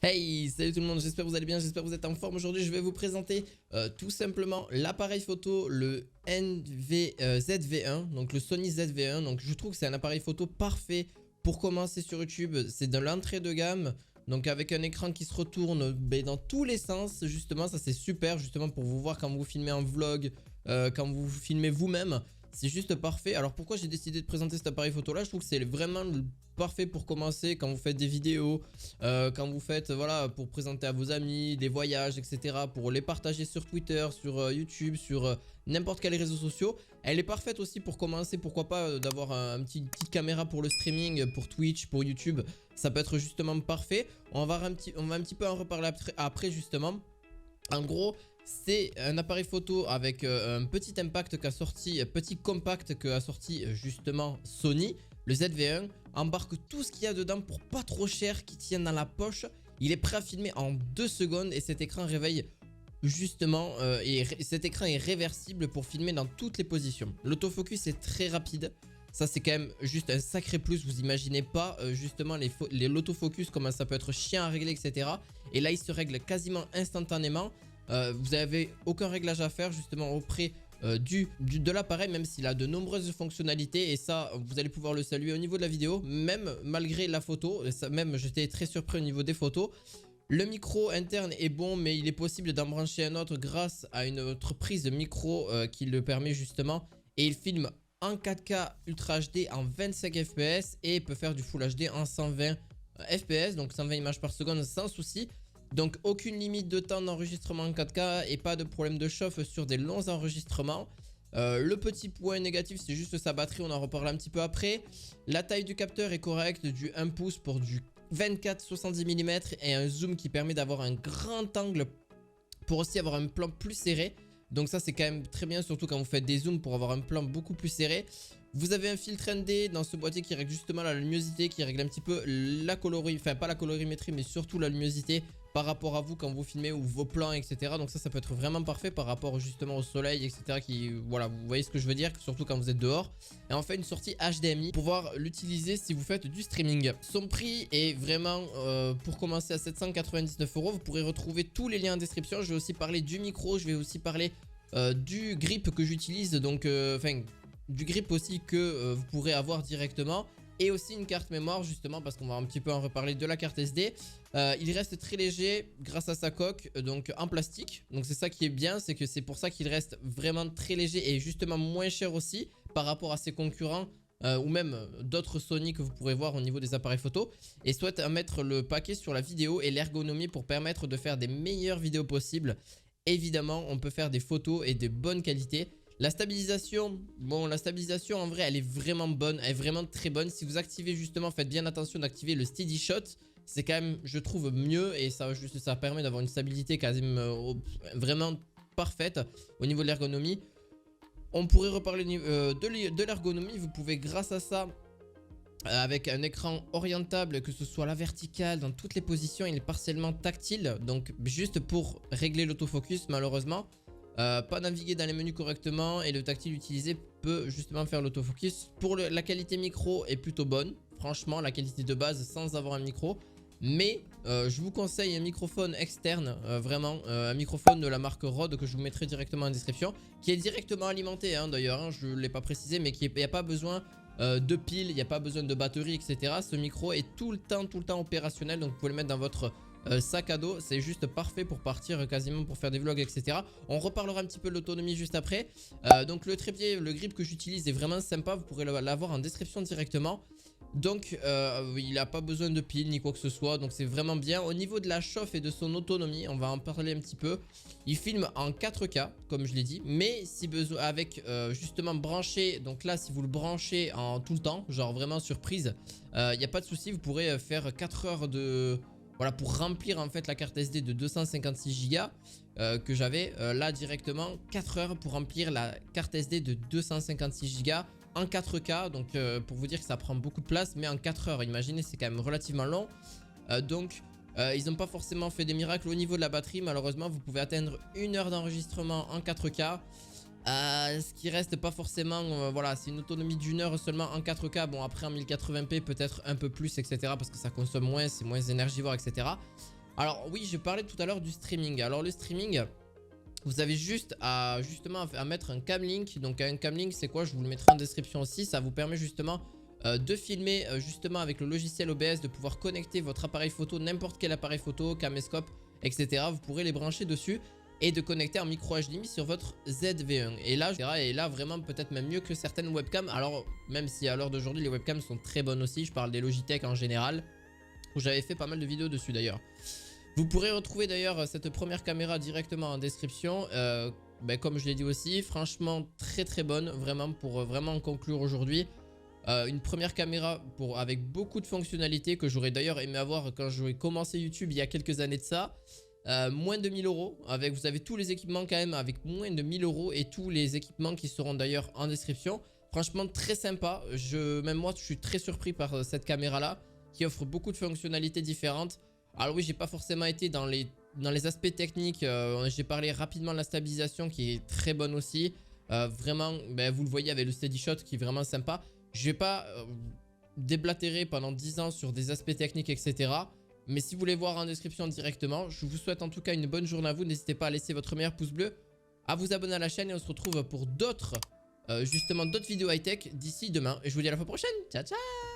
Hey, salut tout le monde, j'espère que vous allez bien, j'espère que vous êtes en forme. Aujourd'hui, je vais vous présenter tout simplement l'appareil photo, le ZV1, donc le Sony ZV1. Donc je trouve que c'est un appareil photo parfait pour commencer sur YouTube. C'est de l'entrée de gamme, donc avec un écran qui se retourne dans tous les sens. Justement, ça c'est super, justement pour vous voir quand vous filmez en vlog, quand vous filmez vous-même. C'est juste parfait. Alors pourquoi j'ai décidé de présenter cet appareil photo là? Je trouve que c'est vraiment parfait pour commencer quand vous faites des vidéos, quand vous faites, voilà, pour présenter à vos amis, des voyages, etc. Pour les partager sur Twitter, sur YouTube, sur n'importe quel réseau social. Elle est parfaite aussi pour commencer, pourquoi pas d'avoir une petite caméra pour le streaming, pour Twitch, pour YouTube. Ça peut être justement parfait. On va un petit peu en reparler après justement. En gros, c'est un appareil photo avec un petit impact qu'a sorti, petit compact qu'a sorti justement Sony. Le ZV1 embarque tout ce qu'il y a dedans pour pas trop cher, qui tient dans la poche. Il est prêt à filmer en 2 secondes et cet écran réveille justement et cet écran est réversible pour filmer dans toutes les positions. L'autofocus est très rapide. Ça c'est quand même juste un sacré plus. Vous imaginez pas justement l'autofocus, comment ça peut être chiant à régler, etc. Et là il se règle quasiment instantanément. Vous n'avez aucun réglage à faire justement auprès de l'appareil, même s'il a de nombreuses fonctionnalités. Et ça vous allez pouvoir le saluer au niveau de la vidéo, même malgré la photo. Ça, même j'étais très surpris au niveau des photos. Le micro interne est bon, mais il est possible d'en brancher un autre grâce à une autre prise de micro qui le permet justement. Et il filme en 4K Ultra HD en 25 fps et peut faire du Full HD en 120 fps, donc 120 images par seconde sans souci. Donc aucune limite de temps d'enregistrement en 4K et pas de problème de chauffe sur des longs enregistrements. Le petit point négatif, c'est juste sa batterie, on en reparle un petit peu après. La taille du capteur est correcte, du 1 pouce pour du 24-70 mm et un zoom qui permet d'avoir un grand angle pour aussi avoir un plan plus serré. Donc ça c'est quand même très bien, surtout quand vous faites des zooms pour avoir un plan beaucoup plus serré. Vous avez un filtre ND dans ce boîtier qui règle justement la luminosité, qui règle un petit peu la colorimétrie, enfin pas la colorimétrie mais surtout la luminosité par rapport à vous quand vous filmez ou vos plans, etc. Donc ça peut être vraiment parfait par rapport justement au soleil, etc. Qui, voilà, vous voyez ce que je veux dire, surtout quand vous êtes dehors. Et enfin une sortie HDMI pour pouvoir l'utiliser si vous faites du streaming. Son prix est vraiment pour commencer à 799 €. Vous pourrez retrouver tous les liens en description. Je vais aussi parler du micro, je vais aussi parler du grip que j'utilise, donc enfin du grip aussi que vous pourrez avoir directement. Et aussi une carte mémoire justement parce qu'on va un petit peu en reparler de la carte SD. Il reste très léger grâce à sa coque donc en plastique. Donc c'est ça qui est bien, c'est que c'est pour ça qu'il reste vraiment très léger et justement moins cher aussi par rapport à ses concurrents ou même d'autres Sony que vous pourrez voir au niveau des appareils photo. Et souhaite mettre le paquet sur la vidéo et l'ergonomie pour permettre de faire des meilleures vidéos possibles. Évidemment on peut faire des photos et de bonne qualité. La stabilisation, bon la stabilisation en vrai elle est vraiment bonne, elle est vraiment très bonne. Si vous activez justement, faites bien attention d'activer le steady shot. C'est quand même, je trouve, mieux et ça permet d'avoir une stabilité quasiment vraiment parfaite au niveau de l'ergonomie. On pourrait reparler de l'ergonomie, vous pouvez grâce à ça, avec un écran orientable, que ce soit à la verticale, dans toutes les positions, il est partiellement tactile. Donc juste pour régler l'autofocus malheureusement. Pas naviguer dans les menus correctement et le tactile utilisé peut justement faire l'autofocus. Pour la qualité micro est plutôt bonne, franchement la qualité de base sans avoir un micro. Mais je vous conseille un microphone externe, vraiment un microphone de la marque Rode que je vous mettrai directement en description, qui est directement alimenté d'ailleurs, hein, je ne l'ai pas précisé, mais il n'y a pas besoin de piles, il n'y a pas besoin de batterie, etc. Ce micro est tout le temps opérationnel, donc vous pouvez le mettre dans votre sac à dos, c'est juste parfait pour partir quasiment pour faire des vlogs, etc. On reparlera un petit peu de l'autonomie juste après. Donc le trépied, le grip que j'utilise est vraiment sympa, vous pourrez l'avoir en description directement. Donc il n'a pas besoin de piles ni quoi que ce soit, donc c'est vraiment bien. Au niveau de la chauffe et de son autonomie, on va en parler un petit peu. Il filme en 4K comme je l'ai dit, mais si besoin avec justement branché, donc là si vous le branchez en tout le temps, genre vraiment sur prise, il n'y a pas de souci, vous pourrez faire 4 heures de... Voilà, pour remplir en fait la carte SD de 256 Go que j'avais là directement, 4 heures pour remplir la carte SD de 256 Go en 4K. Donc pour vous dire que ça prend beaucoup de place, mais en 4 heures, imaginez, c'est quand même relativement long. Donc ils n'ont pas forcément fait des miracles au niveau de la batterie. Malheureusement, vous pouvez atteindre 1 heure d'enregistrement en 4K. Ce qui reste pas forcément, voilà, c'est une autonomie d'1 heure seulement en 4K. Bon, après en 1080p peut-être un peu plus, etc. parce que ça consomme moins, c'est moins énergivore, etc. Alors oui, je parlais tout à l'heure du streaming. Alors le streaming, vous avez juste à mettre un camlink. Donc un camlink, c'est quoi? Je vous le mettrai en description aussi. Ça vous permet justement de filmer justement avec le logiciel OBS, de pouvoir connecter votre appareil photo, n'importe quel appareil photo, caméscope, etc. Vous pourrez les brancher dessus et de connecter en micro HDMI sur votre ZV1. Et là vraiment peut-être même mieux que certaines webcams. Alors même si à l'heure d'aujourd'hui les webcams sont très bonnes aussi, je parle des Logitech en général, où j'avais fait pas mal de vidéos dessus d'ailleurs. Vous pourrez retrouver d'ailleurs cette première caméra directement en description. Comme je l'ai dit aussi, franchement très très bonne, vraiment pour vraiment conclure aujourd'hui. Une première caméra avec beaucoup de fonctionnalités que j'aurais d'ailleurs aimé avoir quand j'aurais commencé YouTube il y a quelques années de ça. Moins de 1000 €, vous avez tous les équipements quand même avec moins de 1000 € et tous les équipements qui seront d'ailleurs en description. Franchement très sympa, même moi je suis très surpris par cette caméra là qui offre beaucoup de fonctionnalités différentes. Alors oui, j'ai pas forcément été dans les aspects techniques, j'ai parlé rapidement de la stabilisation qui est très bonne aussi. Vraiment, vous le voyez avec le steady shot qui est vraiment sympa. Je vais pas déblatérer pendant 10 ans sur des aspects techniques, etc. Mais si vous voulez voir en description directement, je vous souhaite en tout cas une bonne journée à vous. N'hésitez pas à laisser votre meilleur pouce bleu, à vous abonner à la chaîne et on se retrouve pour d'autres vidéos high-tech d'ici demain. Et je vous dis à la fois prochaine. Ciao, ciao!